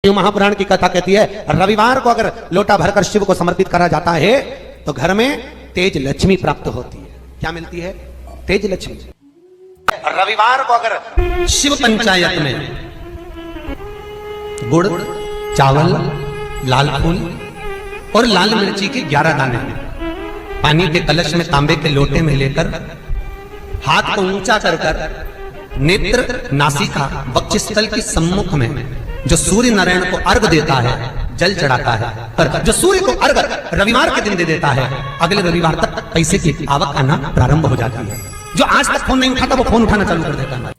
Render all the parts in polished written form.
महापुराण की कथा कहती है रविवार को अगर लोटा भरकर शिव को समर्पित करा जाता है तो घर में तेज लक्ष्मी प्राप्त होती है। क्या मिलती है? तेज लक्ष्मी। रविवार को अगर शिव पंचायत में गुड़, चावल, लाल फूल और लाल मिर्ची के 11 दाने पानी के कलश में तांबे के लोटे में लेकर हाथ को ऊंचा कर नेत्र, नासिका, वक्षस्थल के सम्मुख में जो सूर्य नारायण को अर्घ देता है, जल चढ़ाता है, पर जो सूर्य को अर्घ रविवार के दिन दे देता है, अगले रविवार तक पैसे की आवक आना प्रारंभ हो जाती है। जो आज तक फोन नहीं उठाता वो फोन उठाना चालू कर देता है।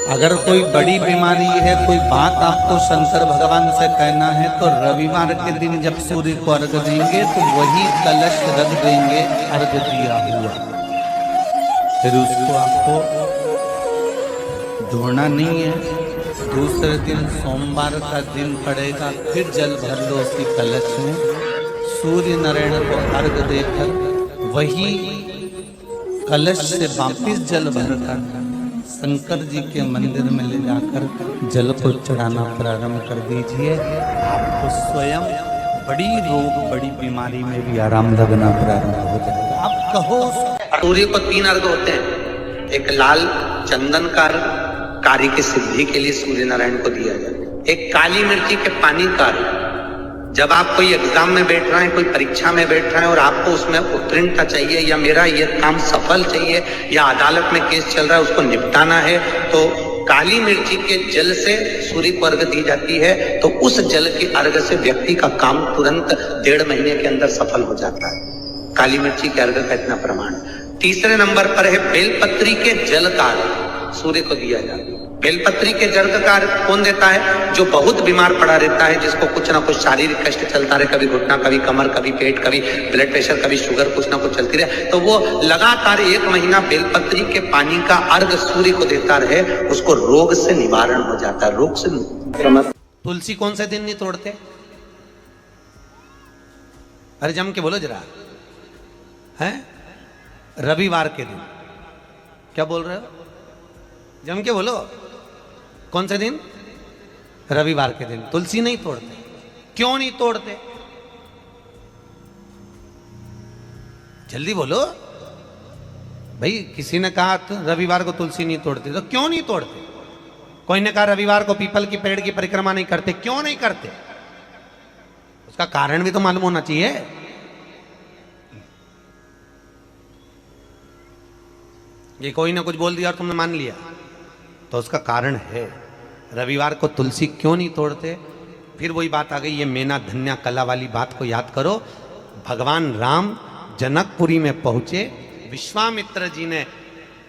अगर कोई बड़ी बीमारी है, कोई बात आपको शंकर भगवान से कहना है तो रविवार के दिन जब सूर्य को अर्घ देंगे तो वही कलश रख देंगे अर्घ दिया हुआ, फिर उसको आपको धोना नहीं है। दूसरे दिन सोमवार का दिन पड़ेगा, फिर जल भर लो उसी कलश में, सूर्य नारायण को अर्घ देकर वही कलश से वापिस जल भरकर शंकर जी के मंदिर में ले जाकर जल को चढ़ाना प्रारंभ कर दीजिए। आपको स्वयं बड़ी रोग, बड़ी बीमारी में भी आराम लगना प्रारंभ हो जाएगा। आप कहो सूर्य को 3 अर्घ होते हैं। एक लाल चंदन का कार्य की सिद्धि के लिए सूर्य नारायण को दिया जाए। एक काली मिर्ची के पानी का अर्घ, जब आप कोई एग्जाम में बैठ रहे हैं, कोई परीक्षा में बैठ रहे हैं और आपको उसमें उत्तीर्णता चाहिए या मेरा ये काम सफल चाहिए या अदालत में केस चल रहा है उसको निपटाना है, तो काली मिर्ची के जल से सूर्य को अर्घ दी जाती है। तो उस जल के अर्घ से व्यक्ति का काम तुरंत 1.5 महीने के अंदर सफल हो जाता है। काली मिर्ची के अर्घ का इतना प्रमाण। तीसरे नंबर पर है बेलपत्री के जल का अर्घ सूर्य को दिया जाता है। बेलपत्री के जल का अर्घ कौन देता है? जो बहुत बीमार पड़ा रहता है, जिसको कुछ ना कुछ शारीरिक कष्ट चलता रहे, कभी घुटना, कभी कमर, कभी पेट, कभी ब्लड प्रेशर, कभी शुगर, कुछ ना कुछ चलती रहे, तो वो लगातार 1 महीना बेलपत्री के पानी का अर्घ सूर्य को देता रहे, उसको रोग से निवारण हो जाता है। रोग से तुलसी कौन से दिन नहीं तोड़ते? अरे जम के बोलो जरा, है? रविवार के दिन। क्या बोल रहे हो? जम के बोलो। कौन से दिन? रविवार के दिन तुलसी नहीं तोड़ते। क्यों नहीं तोड़ते? जल्दी बोलो भाई। किसी ने कहा तो रविवार को तुलसी नहीं तोड़ते, तो क्यों नहीं तोड़ते? कोई ने कहा रविवार को पीपल की पेड़ की परिक्रमा नहीं करते। क्यों नहीं करते? उसका कारण भी तो मालूम होना चाहिए। ये कोई ना कुछ बोल दिया और तुमने मान लिया, तो उसका कारण है। रविवार को तुलसी क्यों नहीं तोड़ते? फिर वही बात आ गई, ये मेना धन्या कला वाली बात को याद करो। भगवान राम जनकपुरी में पहुंचे, विश्वामित्र जी ने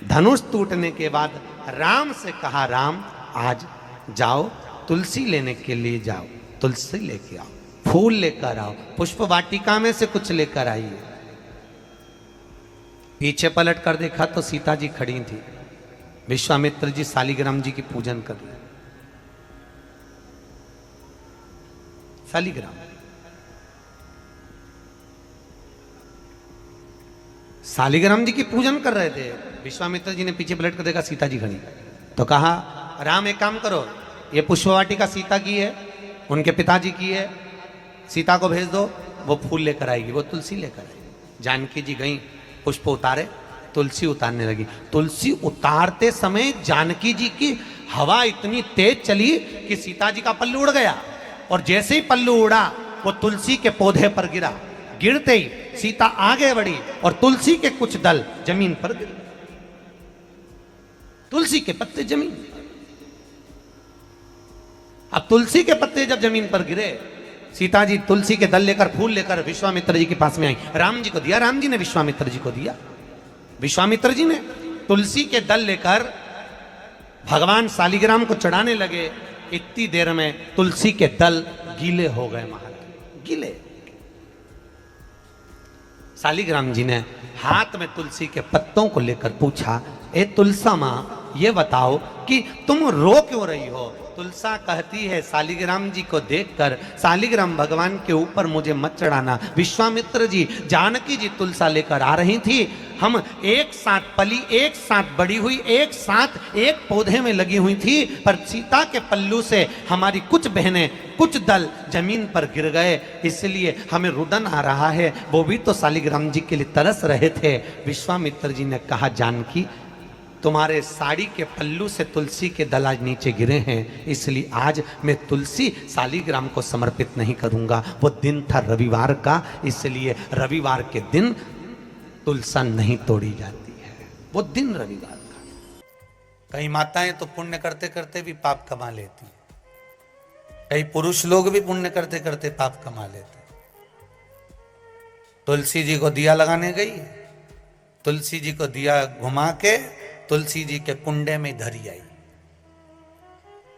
धनुष टूटने के बाद राम से कहा, राम आज जाओ तुलसी लेने के लिए जाओ, तुलसी लेके आओ, फूल लेकर आओ, पुष्प वाटिका में से कुछ लेकर आइए। पीछे पलट कर देखा तो सीता जी खड़ी थी। विश्वामित्र जी शालिग्राम जी की पूजन कर रहे। शालिग्राम, शालिग्राम जी की पूजन कर रहे थे। विश्वामित्र जी ने पीछे पलट कर देखा, सीता जी खड़ी, तो कहा, राम एक काम करो, ये पुष्पवाटिका सीता की है, उनके पिताजी की है, सीता को भेज दो, वो फूल लेकर आएगी, वो तुलसी लेकर आएगी। जानकी जी गई, पुष्प उतारे, तुलसी उतारने लगी। तुलसी उतारते समय जानकी जी की हवा इतनी तेज चली कि सीता जी का पल्लू उड़ गया, और जैसे ही पल्लू उड़ा वो तुलसी के पौधे पर गिरा। गिरते ही सीता आगे बढ़ी और तुलसी के कुछ दल जमीन पर गिरे। तुलसी के पत्ते जमीन। अब तुलसी के पत्ते जब जमीन पर गिरे, सीता जी तुलसी के दल लेकर, फूल लेकर विश्वामित्र जी के पास में आई। राम जी को दिया, राम जी ने विश्वामित्र जी को दिया। विश्वामित्र जी ने तुलसी के दल लेकर भगवान शालिग्राम को चढ़ाने लगे। इतनी देर में तुलसी के दल गीले हो गए, महाराज गीले। शालिग्राम जी ने हाथ में तुलसी के पत्तों को लेकर पूछा, ए तुलसा मां, ये बताओ कि तुम रो क्यों रही हो? तुलसा कहती है शालिग्राम जी को देखकर, शालिग्राम भगवान के ऊपर मुझे मत चढ़ाना। विश्वामित्र जी, जानकी जी तुलसा लेकर आ रही थी, हम एक साथ पली, एक साथ बड़ी हुई, एक साथ एक पौधे में लगी हुई थी, पर सीता के पल्लू से हमारी कुछ बहनें, कुछ दल जमीन पर गिर गए, इसलिए हमें रुदन आ रहा है। वो भी तो शालिग्राम जी के लिए तरस रहे थे। विश्वामित्र जी ने कहा, जानकी तुम्हारे साड़ी के पल्लू से तुलसी के दल आज नीचे गिरे हैं, इसलिए आज मैं तुलसी शालिग्राम को समर्पित नहीं करूंगा। वो दिन था रविवार का, इसलिए रविवार के दिन तुलसा नहीं तोड़ी जाती है, वो दिन रविवार का। कई माताएं तो पुण्य करते करते भी पाप कमा लेती हैं, कई पुरुष लोग भी पुण्य करते करते पाप कमा लेते हैं। तुलसी जी को दिया लगाने गई, तुलसी जी को दिया घुमा के तुलसी जी के कुंडे में धरी आई।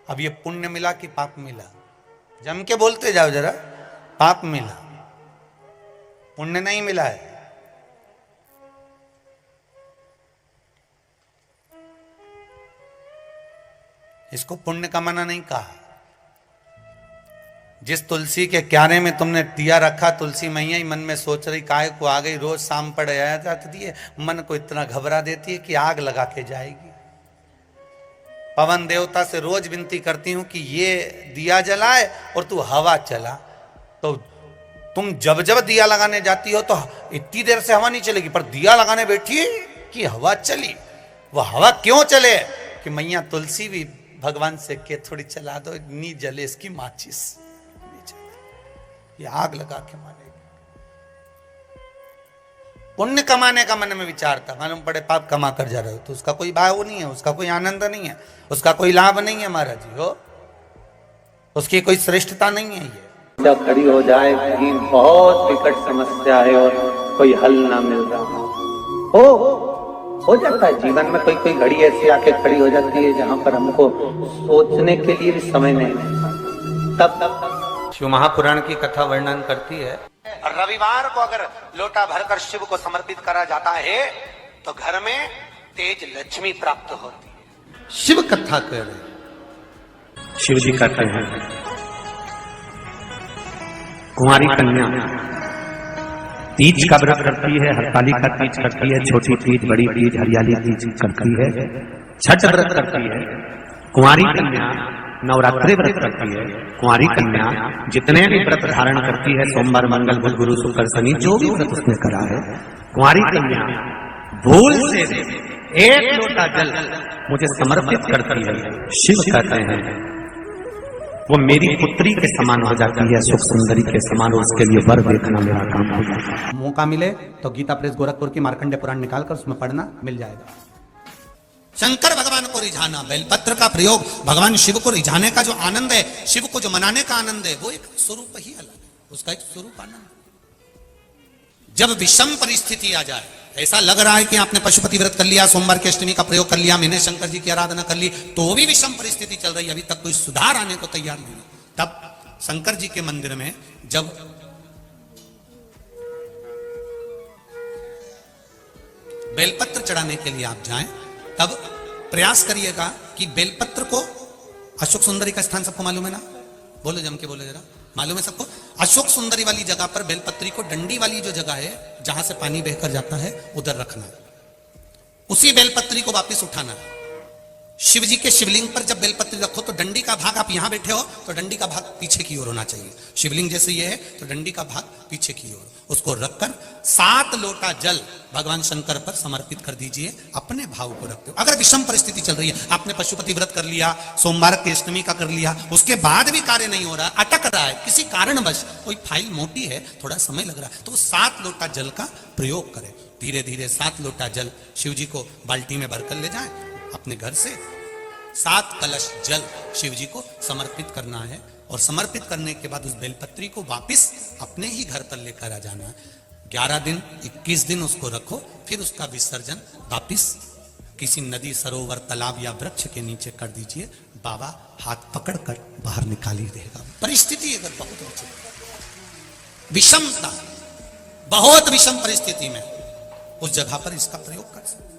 अब ये पुण्य मिला कि पाप मिला? जम के बोलते जाओ जरा, पाप मिला, पुण्य नहीं मिला है। इसको पुण्य कमाना नहीं कहा। जिस तुलसी के क्यारे में तुमने दिया रखा, तुलसी मैया ही मन में सोच रही काहे को आ गई, रोज शाम पड़ आया जाती है, मन को इतना घबरा देती है कि आग लगा के जाएगी। पवन देवता से रोज विनती करती हूं कि ये दिया जलाए और तू हवा चला। तो तुम जब जब दिया लगाने जाती हो तो इतनी देर से हवा नहीं चलेगी, पर दिया लगाने बैठी कि हवा चली। वह हवा क्यों चले कि मैया तुलसी भी भगवान से के थोड़ी चला दो, नी जले इसकी माचिस, ये आग लगा के मानेगी। पुण्य कमाने का मन में विचार था, मालूम पड़े पाप कमा कर जा रहे हो तो उसका कोई भाव नहीं है, उसका कोई आनंद नहीं है, उसका कोई लाभ नहीं है महाराज जी हो, उसकी कोई श्रेष्ठता नहीं है। ये जब खड़ी हो जाए कहीं बहुत विकट समस्या है और कोई हल ना मिल रहा हो जाता है जीवन में, कोई कोई घड़ी ऐसी आके खड़ी हो जाती है जहां पर हमको सोचने के लिए भी समय नहीं मिलता। तब शिव महापुराण की कथा वर्णन करती है, रविवार को अगर लोटा भरकर शिव को समर्पित करा जाता है तो घर में तेज लक्ष्मी प्राप्त होती है। शिव कथा कर रहे, शिव जी कहते हैं, कुंवारी कन्या तीज का व्रत करती है, हरतालिका तीज करती है, छोटी तीज, बड़ी तीज, हरियाली तीज करती है, छठ व्रत करती है। कुंवारी कन्या नवरात्रि व्रत करती है। कुंवारी कन्या जितने भी व्रत धारण करती है, सोमवार, मंगल, बुध, गुरु, शुक्र, शनि, जो भी व्रत उसने करा है, कुंवारी कन्या भूल से एक लोटा जल मुझे समर्पित करती है। शिव कहते हैं वो मेरी पुत्री के समान हो जाती है, सुख सुंदरी के समान, उसके लिए वर देखना मेरा काम हो जाता है। मौका मिले तो गीता प्रेस गोरखपुर की मार्कंडे पुराण निकालकर उसमें पढ़ना, मिल जाएगा। शंकर भगवान को रिझाना, बेलपत्र का प्रयोग भगवान शिव को रिझाने का जो आनंद है, शिव को जो मनाने का आनंद है, वो एक स्वरूप ही अलग है, उसका एक स्वरूप आनंद। जब विषम परिस्थिति आ जाए, ऐसा लग रहा है कि आपने पशुपति व्रत कर लिया, सोमवार की अष्टमी का प्रयोग कर लिया, मैंने शंकर जी की आराधना कर ली, तो भी विषम परिस्थिति चल रही है, अभी तक कोई सुधार आने को तैयार नहीं है, तब शंकर जी के मंदिर में जब बेलपत्र चढ़ाने के लिए आप जाएं, तब प्रयास करिएगा कि बेलपत्र को, अशोक सुंदरी का स्थान सबको मालूम है ना, बोलो जम के बोलो जरा, मालूम है सबको? अशोक सुंदरी वाली जगह पर बेलपत्री को डंडी वाली जो जगह है जहां से पानी बहकर जाता है उधर रखना, उसी बेलपत्री को वापस उठाना। शिव जी के शिवलिंग पर जब बेलपत्री रखो तो डंडी का भाग, आप यहां बैठे हो तो डंडी का भाग पीछे की ओर होना चाहिए, शिवलिंग जैसे ये है तो डंडी का भाग पीछे की ओर, उसको रखकर 7 लोटा जल भगवान शंकर पर समर्पित कर दीजिए, अपने भाव को रखते हो। अगर विषम परिस्थिति चल रही है, आपने पशुपति व्रत कर लिया, सोमवार की अष्टमी का कर लिया, उसके बाद भी कार्य नहीं हो रहा, अटक रहा है किसी कारणवश, कोई फाइल मोटी है, थोड़ा समय लग रहा है, तो 7 लोटा जल का प्रयोग करें। धीरे धीरे 7 लोटा जल शिव जी को बाल्टी में भरकर ले जाएं, अपने घर से 7 कलश जल शिव जी को समर्पित करना है, और समर्पित करने के बाद उस बेलपत्री को वापस अपने ही घर पर लेकर आ जाना है। 11 दिन 21 दिन उसको रखो, फिर उसका विसर्जन वापिस किसी नदी, सरोवर, तालाब या वृक्ष के नीचे कर दीजिए, बाबा हाथ पकड़कर बाहर निकाल ही देगा। परिस्थिति अगर बहुत विषमता, बहुत विषम परिस्थिति में उस जगह पर इसका प्रयोग कर सकते।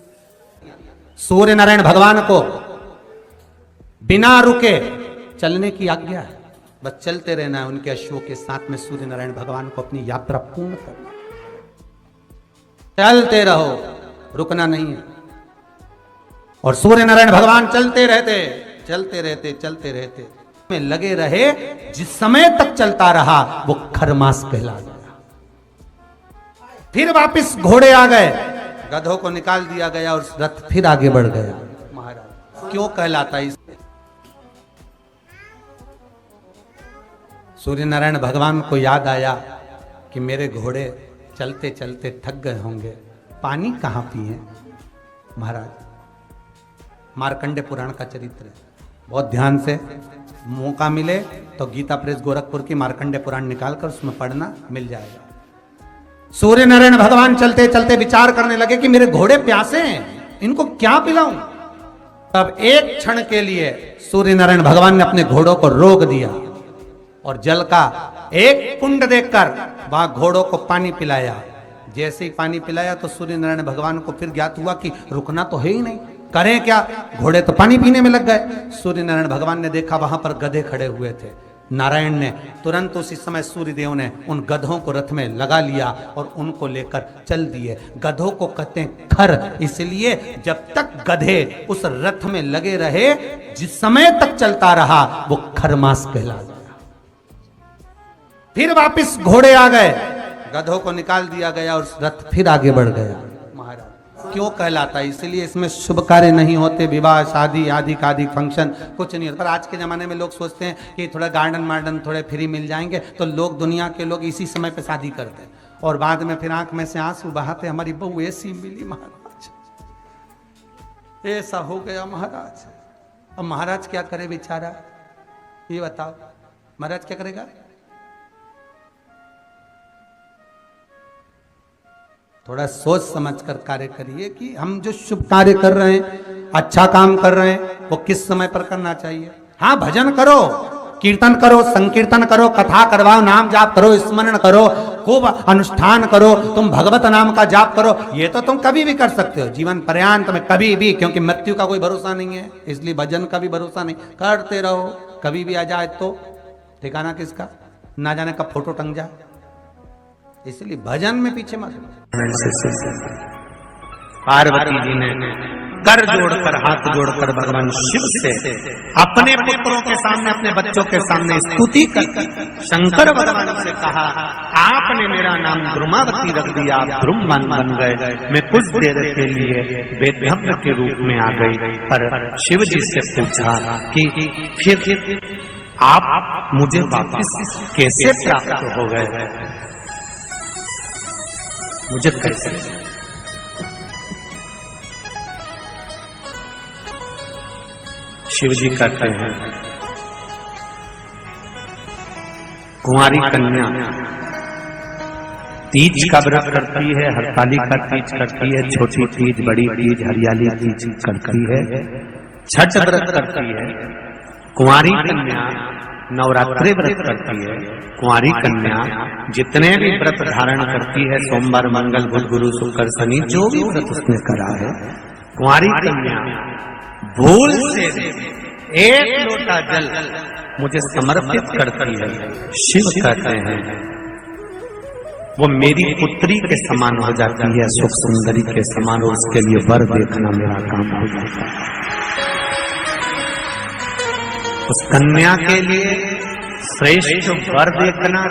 सूर्य नारायण भगवान को बिना रुके चलने की आज्ञा है, बस चलते रहना है उनके अश्वों के साथ में सूर्य नारायण भगवान को अपनी यात्रा पूर्ण करना, चलते रहो, रुकना नहीं है। और सूर्य नारायण भगवान चलते रहते चलते रहते चलते रहते में लगे रहे, जिस समय तक चलता रहा वो खरमास कहला गया। फिर वापिस घोड़े आ गए, गधों को निकाल दिया गया और रथ फिर आगे बढ़ गया। महाराज क्यों कहलाता है? सूर्य नारायण भगवान को याद आया कि मेरे घोड़े चलते चलते थक गए होंगे, पानी कहां पिए। महाराज मार्कंडे पुराण का चरित्र है, बहुत ध्यान से मौका मिले तो गीता प्रेस गोरखपुर की मार्कंडे पुराण निकालकर उसमें पढ़ना, मिल जाएगा। सूर्य नारायण भगवान चलते चलते विचार करने लगे कि मेरे घोड़े प्यासे हैं, इनको क्या पिलाऊं। तब एक क्षण के लिए सूर्य नारायण भगवान ने अपने घोड़ों को रोक दिया और जल का एक कुंड देखकर वहां घोड़ों को पानी पिलाया। जैसे ही पानी पिलाया तो सूर्य नारायण भगवान को फिर ज्ञात हुआ कि रुकना तो है ही नहीं, करें क्या, घोड़े तो पानी पीने में लग गए। सूर्य नारायण भगवान ने देखा वहां पर गधे खड़े हुए थे। नारायण ने तुरंत उसी समय सूर्यदेव ने उन गधों को रथ में लगा लिया और उनको लेकर चल दिए। गधों को कहते हैं खर, इसलिए जब तक गधे उस रथ में लगे रहे, जिस समय तक चलता रहा वो खरमास कहला गया। फिर वापिस घोड़े आ गए, गधों को निकाल दिया गया और रथ फिर आगे बढ़ गया। महाराज क्यों कहलाता है? इसलिए इसमें शुभ कार्य नहीं होते, विवाह शादी आदि आदि फंक्शन कुछ नहीं होता। पर आज के जमाने में लोग सोचते हैं कि थोड़ा गार्डन वार्डन थोड़े फ्री मिल जाएंगे तो लोग, दुनिया के लोग इसी समय पे शादी करते हैं और बाद में फिर आंख में से आंसू बहाते, हमारी बहू ऐसी मिली महाराज, ऐसा हो गया महाराज। अब महाराज क्या करे बेचारा, ये बताओ महाराज क्या करेगा? थोड़ा सोच समझ कर कार्य करिए कि हम जो शुभ कार्य कर रहे हैं, अच्छा काम कर रहे हैं, वो किस समय पर करना चाहिए। हाँ, भजन करो, कीर्तन करो, संकीर्तन करो, कथा करवाओ, नाम जाप करो, स्मरण करो, खूब अनुष्ठान करो, तुम भगवत नाम का जाप करो, ये तो तुम कभी भी कर सकते हो जीवन पर्यांत में, कभी भी, क्योंकि मृत्यु का कोई भरोसा नहीं है, इसलिए भजन का भी भरोसा नहीं। करते रहो, कभी भी आ जाए तो ठिकाना किसका, ना जाने कब फोटो टंग जाए, इसलिए भजन में पीछे मत। पार्वती जी ने कर जोड़कर, हाथ जोड़कर भगवान शिव से अपने पुत्रों के सामने, अपने बच्चों के सामने स्तुति कर शंकर भगवान से कहा, आपने मेरा नाम द्रुमावती रख दिया, आप द्रुमवन बन गए, मैं कुछ देर के लिए वेदव्य के रूप में आ गई। पर शिव जी से पूछा कि फिर आप मुझे वापस कैसे प्राप्त हो गए, मुझे कैसे? शिव जी कहते हैं, कुंवारी कन्या तीज का व्रत करती है, हरतालिका तीज करती है, छोटी तीज, बड़ी तीज, हरियाली तीज करती है, छठ व्रत करती है। कुंवारी कन्या नवरात्रि व्रत करती है। कुंवारी कन्या जितने भी व्रत धारण करती है, सोमवार, मंगल, बुध, गुरु, शुक्र, शनि, जो भी व्रत उसने करा है, कुंवारी कन्या भूल से एक लोटा जल मुझे समर्पित करती है। शिव कहते हैं वो मेरी पुत्री के समान हो जाती है, सुख सुंदरी के समान, और उसके लिए वर देखना मेरा काम हो जाता है। उस कन्या के लिए श्रेष्ठ वर देखना।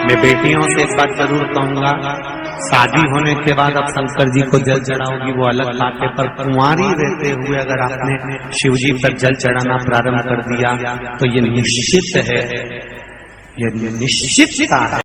मैं बेटियों से एक बात जरूर कहूंगा, शादी होने के बाद अब शंकर जी को जल चढ़ाओगी वो अलग बात है, पर कुंवारी रहते हुए अगर आपने शिव जी पर जल चढ़ाना प्रारंभ कर दिया तो ये निश्चित है, ये निश्चित है